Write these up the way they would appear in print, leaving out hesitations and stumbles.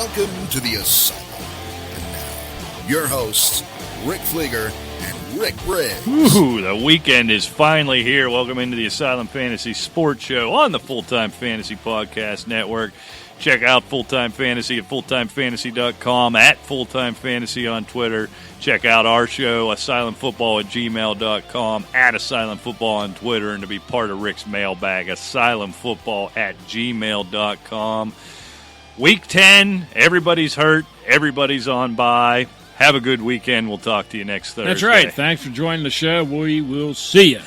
Welcome to the Asylum. And now, your hosts, Rick Fleeger and Rick Briggs. Ooh, the weekend is finally here. Welcome into the Asylum Fantasy Sports Show on the Full-Time Fantasy Podcast Network. Check out Full-Time Fantasy at fulltimefantasy.com, at Full-Time Fantasy on Twitter. Check out our show, asylumfootball at gmail.com, at asylumfootball on Twitter, and to be part of Rick's mailbag, asylumfootball at gmail.com. Week 10, everybody's hurt, everybody's on bye. Have a good weekend. We'll talk to you next Thursday. That's right. Thanks for joining the show. We will see you.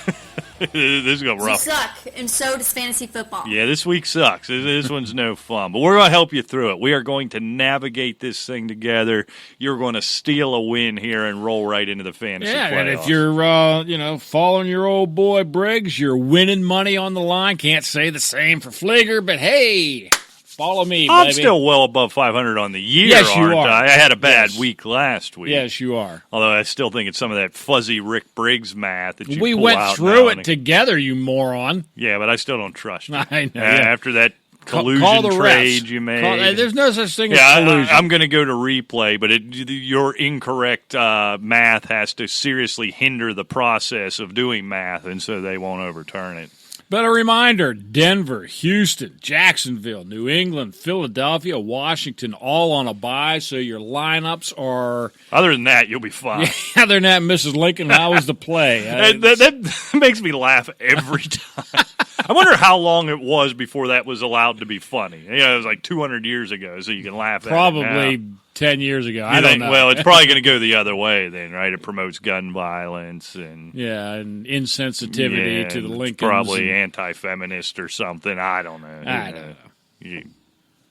This is going to be rough. You suck, and so does fantasy football. Yeah, this week sucks. This one's no fun. But we're going to help you through it. We are going to navigate this thing together. You're going to steal a win here and roll right into the fantasy playoffs. And if you're following your old boy Briggs, you're winning money on the line. Can't say the same for Fleeger, but hey, follow me, I'm baby. still well above 500 on the year, Yes, you aren't are. I? I had a bad week last week. Yes, you are. Although I still think it's some of that fuzzy Rick Briggs math that you We pull went out through now it together, you moron. Yeah, but I still don't trust you. I know. After that collusion Call the trade refs. you made. There's no such thing as Yeah, collusion. I'm going to go to replay, but your incorrect math has to seriously hinder the process of doing math, and so they won't overturn it. But a reminder, Denver, Houston, Jacksonville, New England, Philadelphia, Washington, all on a bye, so your lineups are... Other than that, you'll be fine. Other than that, Mrs. Lincoln, how was the play? That makes me laugh every time. I wonder how long it was before that was allowed to be funny. It was like 200 years ago, so you can laugh at it Probably now. 10 years ago. I don't know. Well, it's probably going to go the other way then, right? It promotes gun violence and and insensitivity to the Lincolns. It's probably anti-feminist or something. I don't know. I don't know.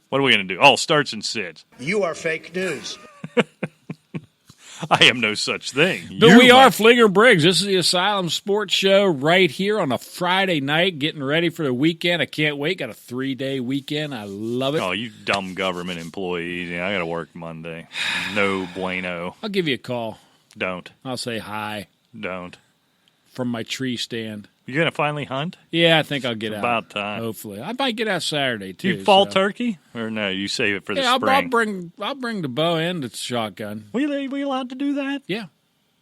What are we going to do? Oh, starts and sits. You are fake news. I am no such thing. But we are Fleeger and Briggs. This is the Asylum Sports Show right here on a Friday night, getting ready for the weekend. I can't wait. Got a 3-day weekend. I love it. Oh, you dumb government employees. Yeah, I got to work Monday. No bueno. I'll give you a call. Don't. I'll say hi Don't. from my tree stand. You going to finally hunt? Yeah, I think I'll get out. About time. Hopefully. I might get out Saturday, too. Do you fall turkey? Or no, you save it for the spring? I'll bring the bow and the shotgun. Were you allowed to do that? Yeah.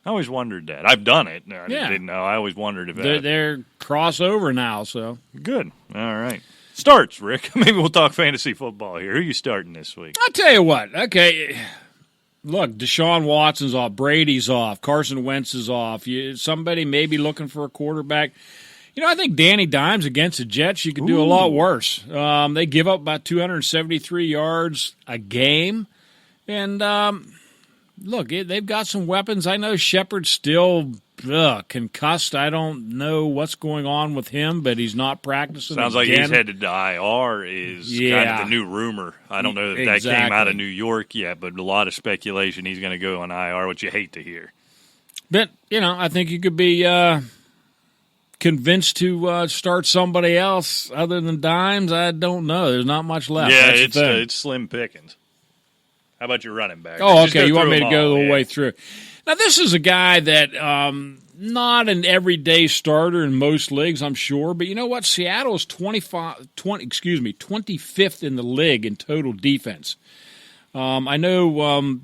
I always wondered that. I've done it. No, I didn't know. I always wondered if They're crossover now, so. Good. All right. Starts, Rick. Maybe we'll talk fantasy football here. Who are you starting this week? I'll tell you what. Okay. Look, Deshaun Watson's off. Brady's off. Carson Wentz is off. Somebody may be looking for a quarterback. I think Danny Dimes against the Jets, you could do a lot worse. They give up about 273 yards a game. And, look, they've got some weapons. I know Shepard's still concussed. I don't know what's going on with him, but he's not practicing. Sounds like he's headed to IR is kind of the new rumor. I don't know if that came out of New York yet, but a lot of speculation he's going to go on IR, which you hate to hear. But, I think you could be convinced to start somebody else other than Dimes. I don't know. There's not much left. Yeah, it's slim pickings. How about your running back? Oh, okay. You want me to go the way through? Now, this is a guy that not an everyday starter in most leagues, I'm sure. But you know what? Seattle is 25th in the league in total defense. I know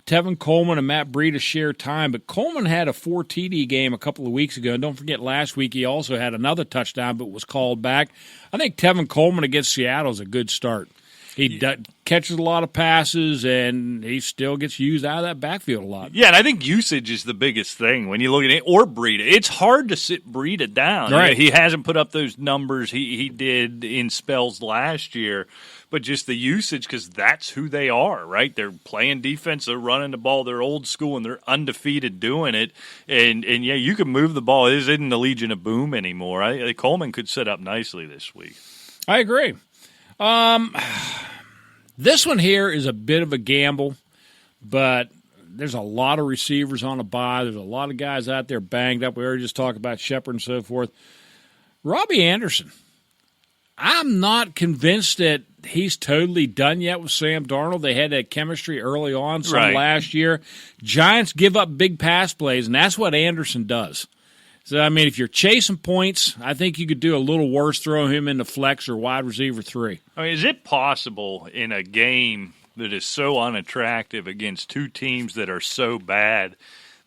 Tevin Coleman and Matt Breida share time, but Coleman had a 4 TD game a couple of weeks ago. And don't forget, last week he also had another touchdown but was called back. I think Tevin Coleman against Seattle is a good start. He catches a lot of passes, and he still gets used out of that backfield a lot. Yeah, and I think usage is the biggest thing when you look at it, or Breida. It's hard to sit Breida down. Right. He hasn't put up those numbers he did in spells last year, but just the usage, because that's who they are, right? They're playing defense, they're running the ball, they're old school, and they're undefeated doing it. And yeah, you can move the ball. It isn't the Legion of Boom anymore. Coleman could set up nicely this week. I agree. This one here is a bit of a gamble, but there's a lot of receivers on a bye. There's a lot of guys out there banged up. We already just talked about Shepard and so forth. Robbie Anderson. I'm not convinced that he's totally done yet with Sam Darnold. They had that chemistry early on, last year. Giants give up big pass plays, and that's what Anderson does. So, I mean, if you're chasing points, I think you could do a little worse throwing him into flex or wide receiver 3. I mean, is it possible in a game that is so unattractive against two teams that are so bad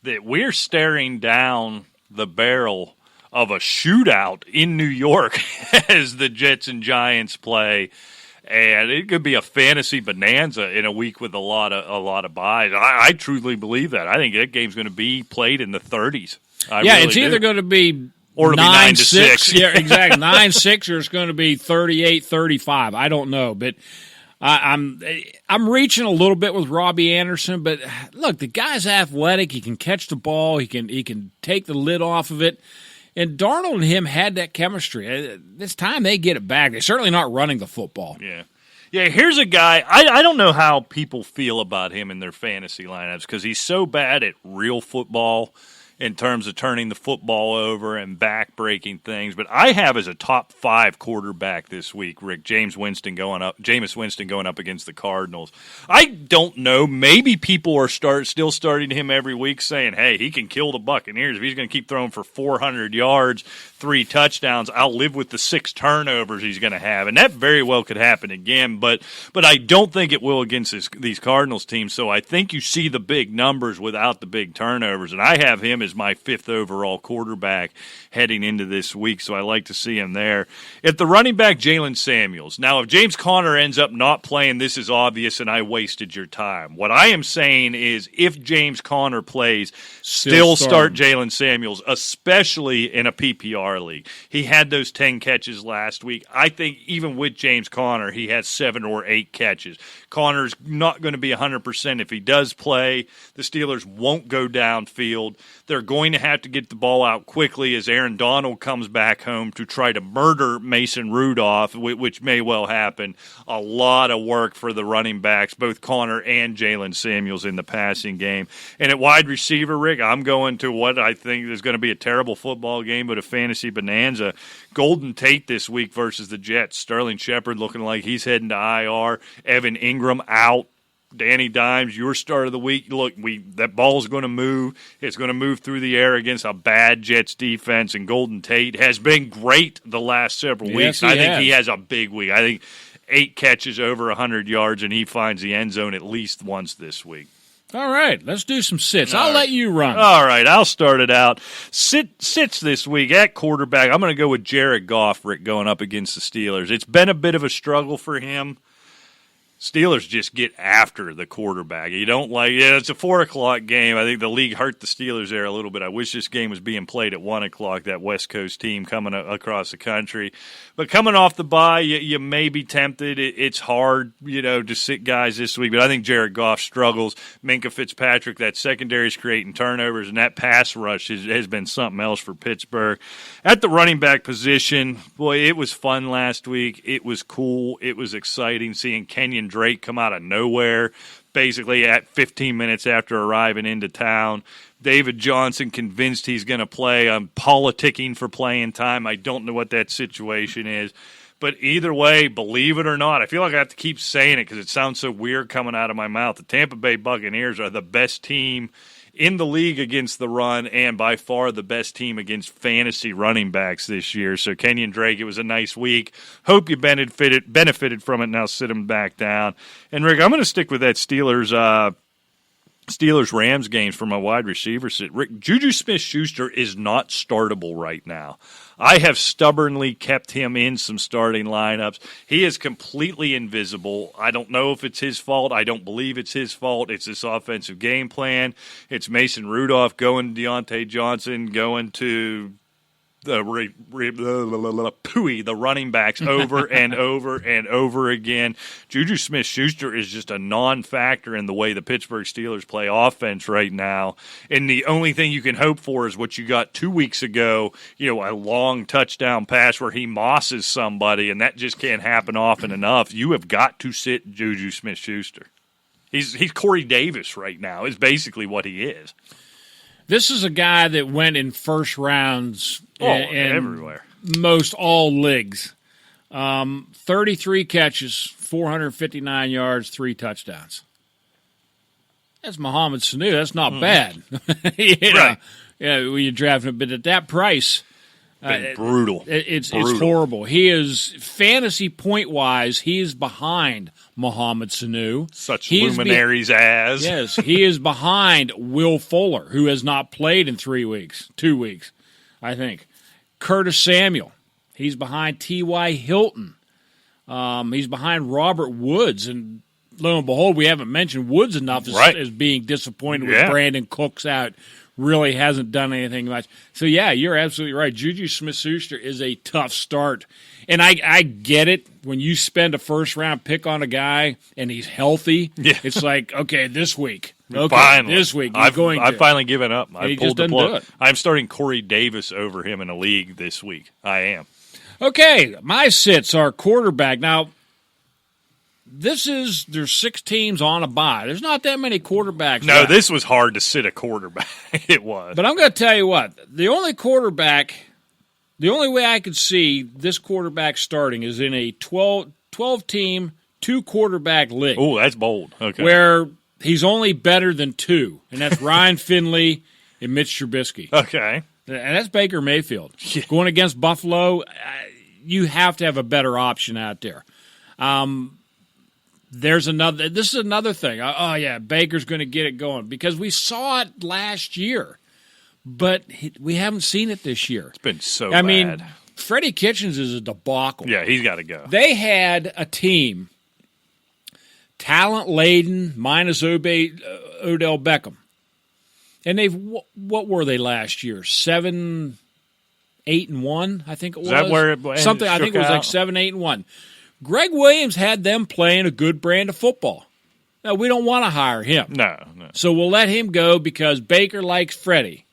that we're staring down the barrel of a shootout in New York as the Jets and Giants play. And it could be a fantasy bonanza in a week with a lot of buys. I truly believe that. I think that game's going to be played in the 30s. It's either going to be or 9-6. Yeah, exactly. 9-6 or it's going to be 38-35. I don't know, but I'm reaching a little bit with Robbie Anderson. But look, the guy's athletic. He can catch the ball. He can take the lid off of it. And Darnold and him had that chemistry. This time they get it back. They're certainly not running the football. Yeah, here's a guy. I don't know how people feel about him in their fantasy lineups because he's so bad at real football in terms of turning the football over and back-breaking things. But I have as a top 5 quarterback this week, Rick, Jameis Winston going up against the Cardinals. I don't know. Maybe people are still starting him every week saying, hey, he can kill the Buccaneers. If he's going to keep throwing for 400 yards, 3 touchdowns, I'll live with the 6 turnovers he's going to have. And that very well could happen again. But I don't think it will against these Cardinals teams. So I think you see the big numbers without the big turnovers. And I have him as my 5th overall quarterback heading into this week, so I like to see him there. At the running back, Jalen Samuels. Now, if James Conner ends up not playing, this is obvious, and I wasted your time. What I am saying is if James Conner plays, still start Jalen Samuels, especially in a PPR league. He had those 10 catches last week. I think even with James Conner, he has 7 or 8 catches. Conner's not going to be 100% if he does play. The Steelers won't go downfield. They're going to have to get the ball out quickly as Aaron Donald comes back home to try to murder Mason Rudolph, which may well happen. A lot of work for the running backs, both Conner and Jalen Samuels in the passing game. And at wide receiver, Rick, I'm going to what I think is going to be a terrible football game, but a fantasy bonanza. Golden Tate this week versus the Jets. Sterling Shepard looking like he's heading to IR. Evan Ingram out. Danny Dimes, your start of the week. Look, that ball's going to move. It's going to move through the air against a bad Jets defense, and Golden Tate has been great the last several weeks. I think he has a big week. I think 8 catches over 100 yards, and he finds the end zone at least once this week. All right, let's do some sits. I'll let you run. All right, I'll start it out. Sits this week at quarterback. I'm going to go with Jared Goff, Rick, going up against the Steelers. It's been a bit of a struggle for him. Steelers just get after the quarterback. You don't it's a 4 o'clock game. I think the league hurt the Steelers there a little bit. I wish this game was being played at 1 o'clock, that West Coast team coming across the country. But coming off the bye, you may be tempted. It's hard, to sit guys this week. But I think Jared Goff struggles. Minkah Fitzpatrick, that secondary is creating turnovers, and that pass rush has been something else for Pittsburgh. At the running back position, boy, it was fun last week. It was cool. It was exciting seeing Kenyon Drake come out of nowhere, basically at 15 minutes after arriving into town. David Johnson convinced he's going to play. I'm politicking for playing time. I don't know what that situation is. But either way, believe it or not, I feel like I have to keep saying it because it sounds so weird coming out of my mouth. The Tampa Bay Buccaneers are the best team in the league against the run and by far the best team against fantasy running backs this year. So Kenyon Drake, it was a nice week. Hope you benefited from it. Now sit him back down. And Rick, I'm going to stick with that Steelers-Rams games for my wide receiver sit. Rick, Juju Smith-Schuster is not startable right now. I have stubbornly kept him in some starting lineups. He is completely invisible. I don't know if it's his fault. I don't believe it's his fault. It's this offensive game plan. It's Mason Rudolph going to Deontay Johnson, going to the running backs over and over and over again. Juju Smith-Schuster is just a non-factor in the way the Pittsburgh Steelers play offense right now. And the only thing you can hope for is what you got 2 weeks ago, a long touchdown pass where he mosses somebody, and that just can't happen often enough. You have got to sit Juju Smith-Schuster. He's Corey Davis right now, is basically what he is. This is a guy that went in first rounds everywhere. Most all leagues. 33 catches, 459 yards, 3 touchdowns. That's Mohamed Sanu. That's not bad. Right. Yeah, when you draft him. But at that price, Been brutal. It's horrible. He is, fantasy point-wise, he is behind Mohamed Sanu. Such luminaries as. Yes, he is behind Will Fuller, who has not played in 2 weeks, I think. Curtis Samuel. He's behind T.Y. Hilton. He's behind Robert Woods. And lo and behold, we haven't mentioned Woods enough as being disappointed with Brandon Cooks out. Really hasn't done anything much. So, yeah, you're absolutely right. Juju Smith-Schuster is a tough start. And I get it. When you spend a first-round pick on a guy and he's healthy, it's like, okay, this week. Okay, finally. This week I've finally given up. I pulled the plug. I'm starting Corey Davis over him in a league this week. I am. Okay, my sits are quarterback. Now, there's 6 teams on a bye. There's not that many quarterbacks. No, this was hard to sit a quarterback. It was. But I'm going to tell you what. The only way I could see this quarterback starting is in a 12-team, 2-quarterback league. Oh, that's bold. Okay. Where he's only better than 2, and that's Ryan Finley and Mitch Trubisky. Okay. And that's Baker Mayfield. Going against Buffalo, you have to have a better option out there. This is another thing. Oh, yeah, Baker's going to get it going because we saw it last year, but we haven't seen it this year. It's been so bad. I mean, Freddie Kitchens is a debacle. Yeah, he's got to go. They had a team, talent-laden, minus Odell Beckham. And what were they last year? 7-8-1, I think it was. Is that where it something? I think it was like 7-8-1. Greg Williams had them playing a good brand of football. Now, we don't want to hire him. No. So we'll let him go because Baker likes Freddie.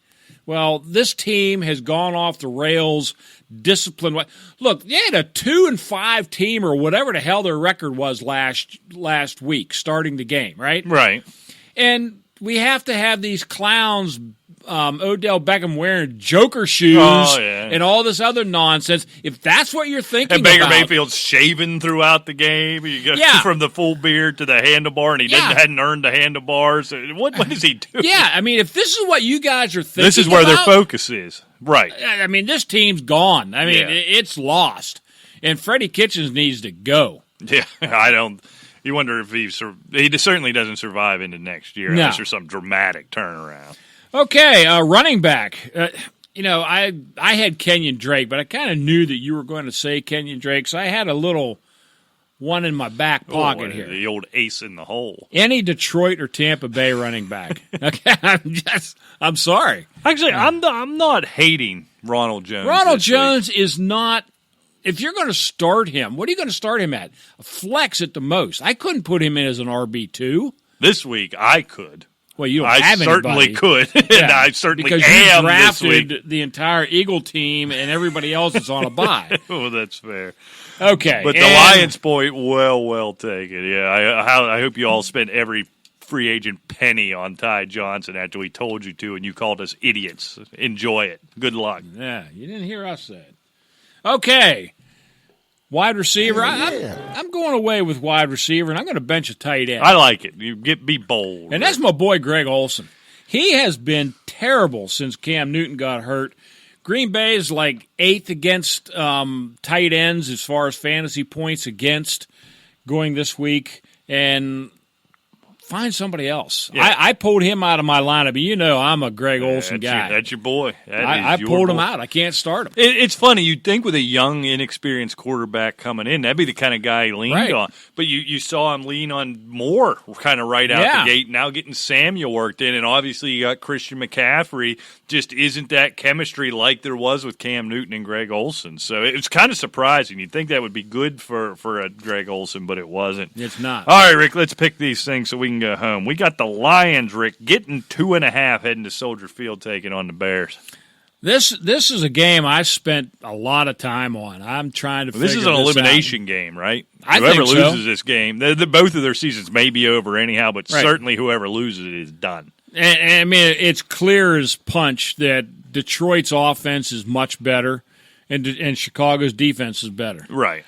Well, this team has gone off the rails discipline. Look, they had a 2-5 team or whatever the hell their record was last week starting the game, right? Right. And we have to have these clowns, Odell Beckham wearing Joker shoes and all this other nonsense. If that's what you're thinking about. And Baker Mayfield's shaving throughout the game. You go from the full beard to the handlebar, and he hadn't earned the handlebars. What is he doing? Yeah, I mean, if this is what you guys are thinking this is where their focus is. Right. I mean, this team's gone. I mean, it's lost. And Freddie Kitchens needs to go. Yeah, you wonder if he certainly doesn't survive into next year unless there's some dramatic turnaround. Okay, running back. I had Kenyon Drake, but I kind of knew that you were going to say Kenyon Drake, so I had a little one in my back pocket here. The old ace in the hole. Any Detroit or Tampa Bay running back. Okay, I'm sorry. Actually, I'm not hating Ronald Jones. Ronald Jones is not. If you're going to start him, what are you going to start him at? A flex at the most. I couldn't put him in as an RB2. This week, I could. Well, you don't have anybody. I certainly could, and I certainly because am you drafted this week. The entire Eagle team, and everybody else is on a bye. Oh, that's fair. Okay. But the Lions point, well taken. Yeah, I hope you all spent every free agent penny on Ty Johnson after we told you to, and you called us idiots. Enjoy it. Good luck. Yeah, you didn't hear us say it. Okay. Wide receiver. I'm going away with wide receiver, and I'm going to bench a tight end. I like it. Be bold. And that's my boy Greg Olsen. He has been terrible since Cam Newton got hurt. Green Bay is like 8th against tight ends as far as fantasy points against going this week. And find somebody else. Yeah. I pulled him out of my lineup. But you know I'm a Greg Olsen guy. That's your boy. I pulled him out. I can't start him. It's funny. You'd think with a young, inexperienced quarterback coming in, that'd be the kind of guy he leaned on. But you saw him lean on Moore kind of right out the gate, now getting Samuel worked in. And obviously you got Christian McCaffrey. Just isn't that chemistry like there was with Cam Newton and Greg Olsen. So it's kind of surprising. You'd think that would be good for a Greg Olsen, but it wasn't. It's not. All right, Rick, let's pick these things so we can go home. We got the Lions, Rick, getting 2.5 heading to Soldier Field, taking on the Bears. This is a game I spent a lot of time on. I'm trying to figure this this is an elimination game, right? Whoever think so. loses this game, both of their seasons may be over anyhow, but certainly whoever loses it is done. And I mean, it's clear as punch that Detroit's offense is much better and Chicago's defense is better. Right.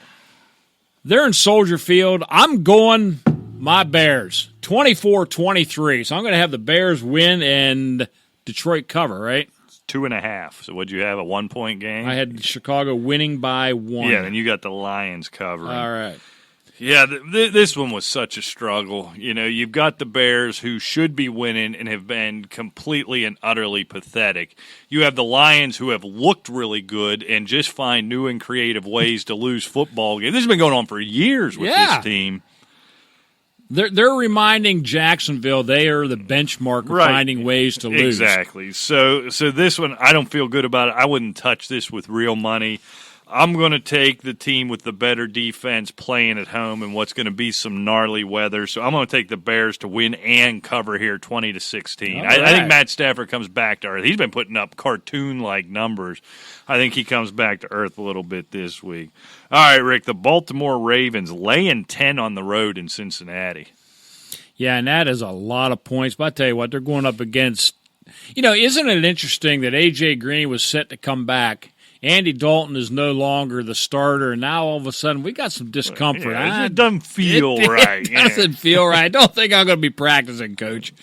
They're in Soldier Field. I'm going my Bears, 24-23. So I'm going to have the Bears win and Detroit cover, right? 2.5. So what'd you have, a 1-point game? I had Chicago winning by 1. Yeah, and you got the Lions covering. All right. Yeah, this one was such a struggle. You know, you've got the Bears who should be winning and have been completely and utterly pathetic. You have the Lions who have looked really good and just find new and creative ways to lose football games. This has been going on for years with this team. They're reminding Jacksonville they are the benchmark of finding ways to lose. Exactly. So this one, I don't feel good about it. I wouldn't touch this with real money. I'm going to take the team with the better defense playing at home and what's going to be some gnarly weather. So I'm going to take the Bears to win and cover here 20-16. Right. I think Matt Stafford comes back to earth. He's been putting up cartoon-like numbers. I think he comes back to earth a little bit this week. All right, Rick, the Baltimore Ravens laying 10 on the road in Cincinnati. Yeah, and that is a lot of points. But I tell you what, they're going up against, isn't it interesting that A.J. Green was set to come back? Andy Dalton is no longer the starter, and now all of a sudden we got some discomfort. Yeah, it doesn't feel right. It doesn't feel right. I don't think I'm going to be practicing, Coach.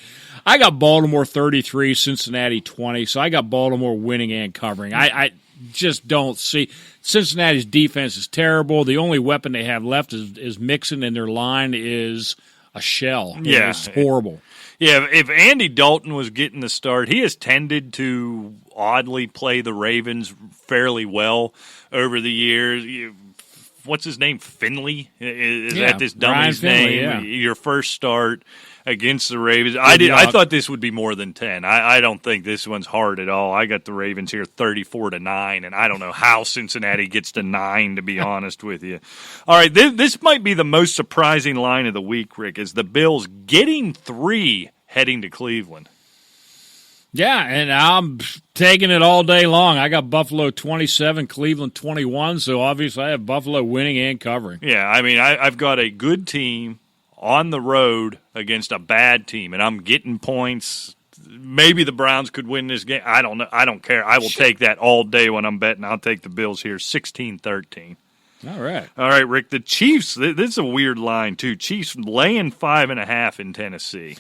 I got Baltimore 33, Cincinnati 20, so I got Baltimore winning and covering. I just don't see. Cincinnati's defense is terrible. The only weapon they have left is Mixon, and their line is a shell. Yeah. It's horrible. Yeah, if Andy Dalton was getting the start, he has tended to oddly play the Ravens fairly well over the years. What's his name? Finley? Is that this dummy's name? Yeah. Your first start against the Ravens. I thought this would be more than 10. I don't think this one's hard at all. I got the Ravens here 34-9, and I don't know how Cincinnati gets to 9, to be honest with you. All right, this might be the most surprising line of the week, Rick, is the Bills getting 3 heading to Cleveland. Yeah, and I'm taking it all day long. I got Buffalo 27, Cleveland 21, so obviously I have Buffalo winning and covering. Yeah, I mean, I've got a good team on the road against a bad team, and I'm getting points. Maybe the Browns could win this game. I don't know. I don't care. I will take that all day when I'm betting. I'll take the Bills here 16-13. All right, Rick. The Chiefs, this is a weird line, too. Chiefs laying 5.5 in Tennessee.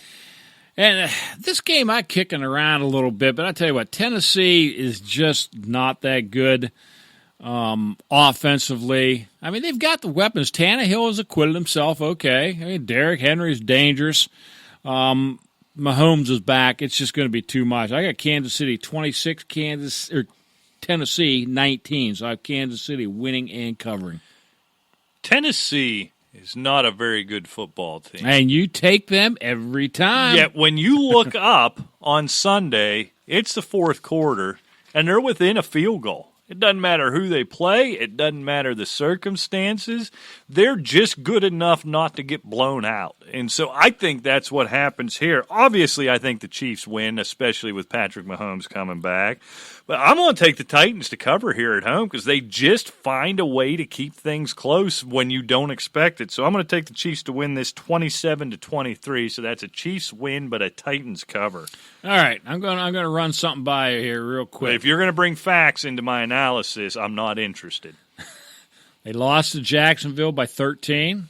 And this game I'm kicking around a little bit, but I tell you what, Tennessee is just not that good offensively. I mean, they've got the weapons. Tannehill has acquitted himself okay. I mean, Derrick Henry is dangerous. Mahomes is back. It's just going to be too much. I got Kansas City 26, Tennessee 19. So I have Kansas City winning and covering. Tennessee is not a very good football team. And you take them every time. Yet when you look up on Sunday, it's the fourth quarter, and they're within a field goal. It doesn't matter who they play. It doesn't matter the circumstances. They're just good enough not to get blown out. And so I think that's what happens here. Obviously, I think the Chiefs win, especially with Patrick Mahomes coming back. But I'm going to take the Titans to cover here at home because they just find a way to keep things close when you don't expect it. So I'm going to take the Chiefs to win this 27-23. So that's a Chiefs win, but a Titans cover. All right, I'm going to run something by you here real quick. But if you're going to bring facts into my analysis, I'm not interested. They lost to Jacksonville by 13.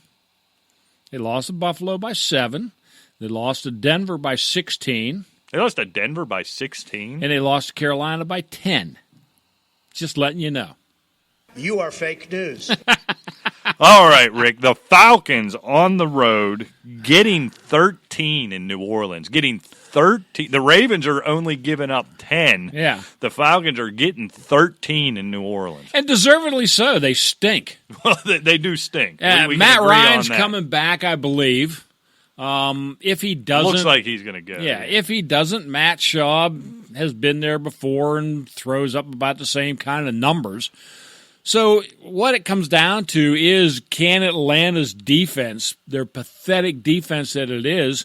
They lost to Buffalo by 7. They lost to Denver by 16. They lost to Denver by 16? And they lost to Carolina by 10. Just letting you know. You are fake news. All right, Rick. The Falcons on the road getting 13 in New Orleans. Getting 13. The Ravens are only giving up 10. Yeah. The Falcons are getting 13 in New Orleans. And deservedly so. They stink. Well, they do stink. We Matt can agree Ryan's on that. coming back, I believe. If he doesn't, looks like he's going to go. Yeah, if he doesn't, Matt Schaub has been there before and throws up about the same kind of numbers. So what it comes down to is, can Atlanta's defense, their pathetic defense that it is,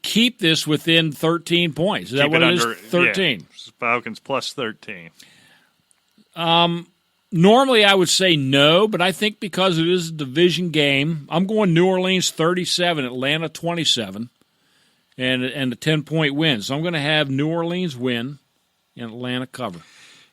keep this within 13 points? Is that what it is? 13. Yeah, Falcons plus 13. Normally, I would say no, but I think because it is a division game, I'm going New Orleans 37, Atlanta 27, and a 10-point win. So I'm going to have New Orleans win and Atlanta cover.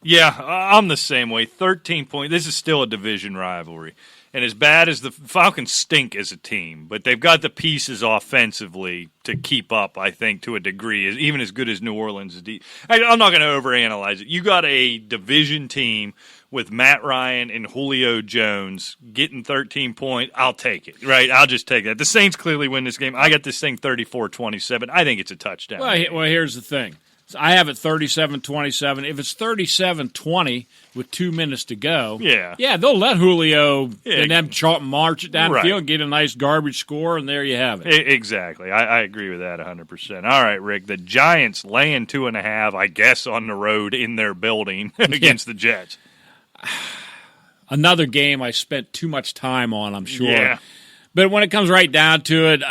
Yeah, I'm the same way. 13 points. This is still a division rivalry. And as bad as the Falcons stink as a team, but they've got the pieces offensively to keep up, I think, to a degree, even as good as New Orleans. I'm not going to overanalyze it. You got a division team with Matt Ryan and Julio Jones getting 13 points. I'll take it, right? I'll just take that. The Saints clearly win this game. I got this thing 34-27. I think it's a touchdown. Well, here's the thing. I have it 37-27. If it's 37-20 with 2 minutes to go, yeah, they'll let Julio and them march it down the field and get a nice garbage score, and there you have it. Exactly. I agree with that 100%. All right, Rick, the Giants laying 2.5, I guess, on the road in their building against the Jets. Another game I spent too much time on, I'm sure. Yeah. But when it comes right down to it,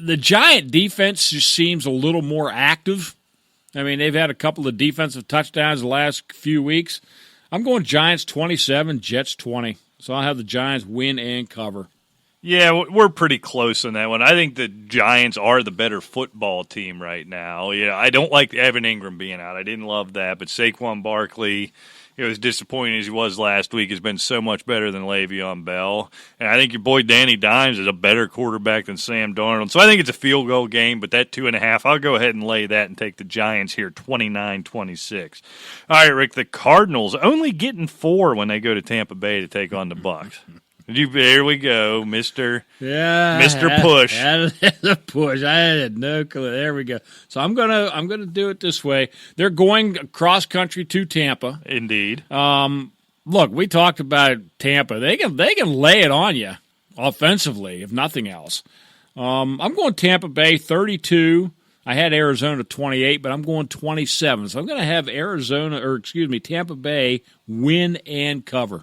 the Giant defense just seems a little more active. I mean, they've had a couple of defensive touchdowns the last few weeks. I'm going Giants 27, Jets 20. So I'll have the Giants win and cover. Yeah, we're pretty close on that one. I think the Giants are the better football team right now. Yeah, I don't like Evan Ingram being out. I didn't love that. But Saquon Barkley, as disappointing as he was last week, has been so much better than Le'Veon Bell. And I think your boy Danny Dimes is a better quarterback than Sam Darnold. So I think it's a field goal game, but that 2.5, I'll go ahead and lay that and take the Giants here 29-26. All right, Rick, the Cardinals only getting 4 when they go to Tampa Bay to take on the Bucs. There we go, Mr. Push. The push. I had no clue. There we go. So I'm gonna do it this way. They're going cross country to Tampa. Indeed. Look, we talked about Tampa. They can lay it on you offensively, if nothing else. I'm going Tampa Bay 32. I had Arizona 28, but I'm going 27. So I'm going to have Tampa Bay win and cover.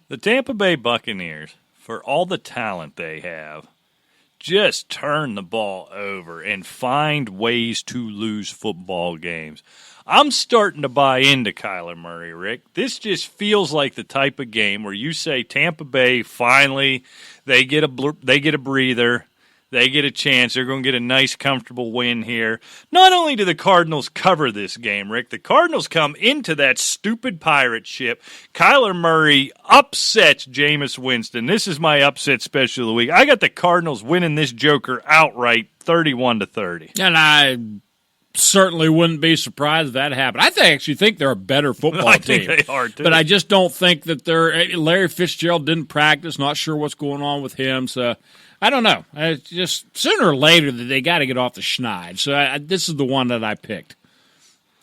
The Tampa Bay Buccaneers, for all the talent they have, just turn the ball over and find ways to lose football games. I'm starting to buy into Kyler Murray, Rick. This just feels like the type of game where you say Tampa Bay finally they get a breather. They get a chance. They're going to get a nice, comfortable win here. Not only do the Cardinals cover this game, Rick, the Cardinals come into that stupid pirate ship. Kyler Murray upsets Jameis Winston. This is my upset special of the week. I got the Cardinals winning this joker outright 31-30. And I certainly wouldn't be surprised if that happened. I actually think they're a better football team. I think they are, too. But I just don't think that Larry Fitzgerald didn't practice. Not sure what's going on with him, so I don't know. It's just sooner or later that they got to get off the schneid. So this is the one that I picked.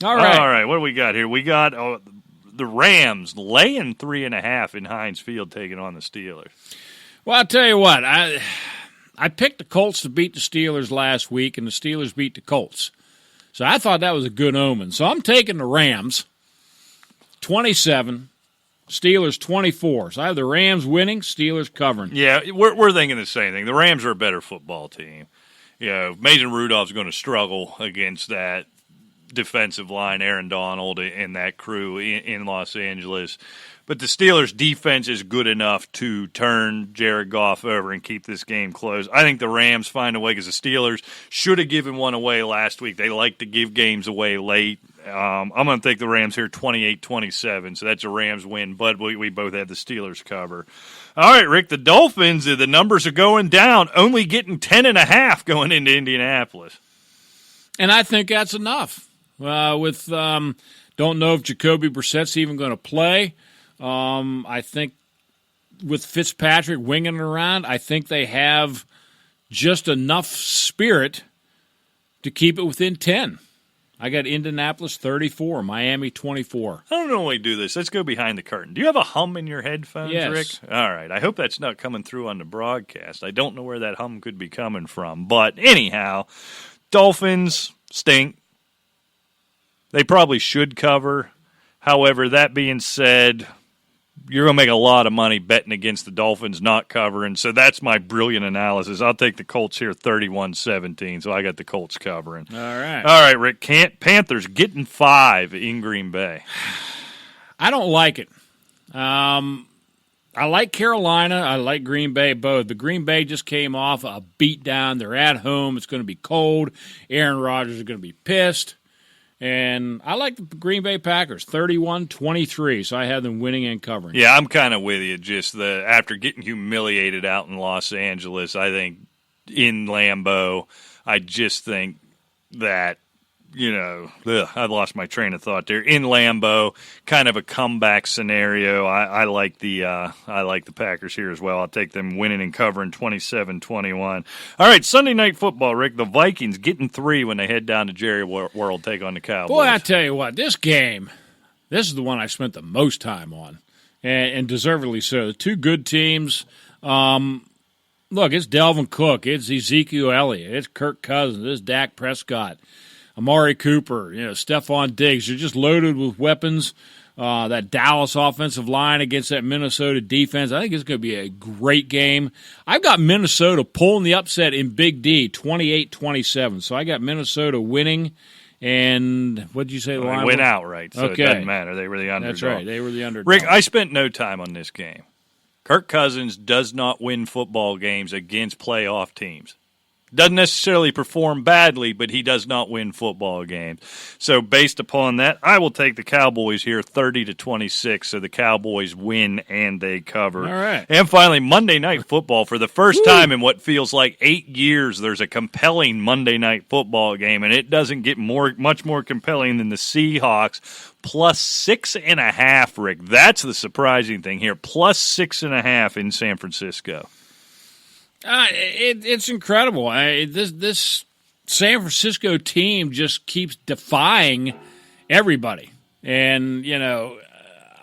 All right. What do we got here? We got the Rams laying 3.5 in Heinz Field taking on the Steelers. Well, I'll tell you what. I picked the Colts to beat the Steelers last week, and the Steelers beat the Colts. So I thought that was a good omen. So I'm taking the Rams 27. Steelers 24. So I have the Rams winning, Steelers covering. Yeah, we're thinking the same thing. The Rams are a better football team. Mason Rudolph's going to struggle against that defensive line, Aaron Donald and that crew in Los Angeles. But the Steelers' defense is good enough to turn Jared Goff over and keep this game close. I think the Rams find a way because the Steelers should have given one away last week. They like to give games away late. I'm going to take the Rams here 28-27, so that's a Rams win, but we both have the Steelers cover. All right, Rick, the Dolphins, the numbers are going down, only getting 10.5 going into Indianapolis. And I think that's enough. Don't know if Jacoby Brissett's even going to play. I think with Fitzpatrick winging around, I think they have just enough spirit to keep it within 10. I got Indianapolis 34, Miami 24. I don't normally do this. Let's go behind the curtain. Do you have a hum in your headphones, yes. Rick? All right. I hope that's not coming through on the broadcast. I don't know where that hum could be coming from. But anyhow, Dolphins stink. They probably should cover. However, that being said, you're going to make a lot of money betting against the Dolphins not covering. So that's my brilliant analysis. I'll take the Colts here 31-17. So I got the Colts covering. All right. All right, Rick. Panthers getting 5 in Green Bay. I don't like it. I like Carolina. I like Green Bay both. But Green Bay just came off a beatdown. They're at home. It's going to be cold. Aaron Rodgers is going to be pissed. And I like the Green Bay Packers, 31-23, so I have them winning and covering. Yeah, I'm kind of with you. Just after getting humiliated out in Los Angeles, I think in Lambeau, I just think that, I lost my train of thought there. In Lambeau, kind of a comeback scenario. I like the Packers here as well. I'll take them winning and covering 27-21. All right, Sunday Night Football, Rick. The Vikings getting 3 when they head down to Jerry World, take on the Cowboys. Boy, I tell you what, this game, this is the one I spent the most time on, and deservedly so. The two good teams. Look, it's Delvin Cook, it's Ezekiel Elliott, it's Kirk Cousins, it's Dak Prescott. Amari Cooper, Stephon Diggs. You're just loaded with weapons. That Dallas offensive line against that Minnesota defense. I think it's going to be a great game. I've got Minnesota pulling the upset in Big D, 28-27. So I got Minnesota winning. And what did you say? The line went outright, so okay. It doesn't matter. They were the underdog. That's right. They were the underdog. Rick, I spent no time on this game. Kirk Cousins does not win football games against playoff teams. Doesn't necessarily perform badly, but he does not win football games. So based upon that, I will take the Cowboys here 30-26. So the Cowboys win and they cover. All right. And finally, Monday Night Football. For the first time in what feels like 8 years, there's a compelling Monday Night Football game, and it doesn't get much more compelling than the Seahawks. Plus 6.5, Rick. That's the surprising thing here. Plus 6.5 in San Francisco. It's incredible. This San Francisco team just keeps defying everybody. And,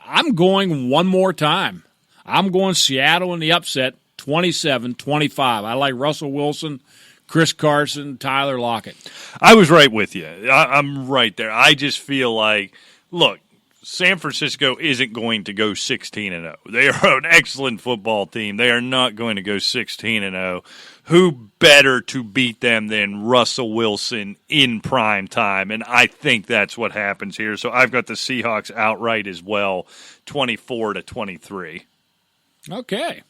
I'm going one more time. I'm going Seattle in the upset, 27-25. I like Russell Wilson, Chris Carson, Tyler Lockett. I was right with you. I'm right there. I just feel like, look, San Francisco isn't going to go 16-0. They are an excellent football team. They are not going to go 16-0. Who better to beat them than Russell Wilson in prime time? And I think that's what happens here. So I've got the Seahawks outright as well, 24-23. Okay.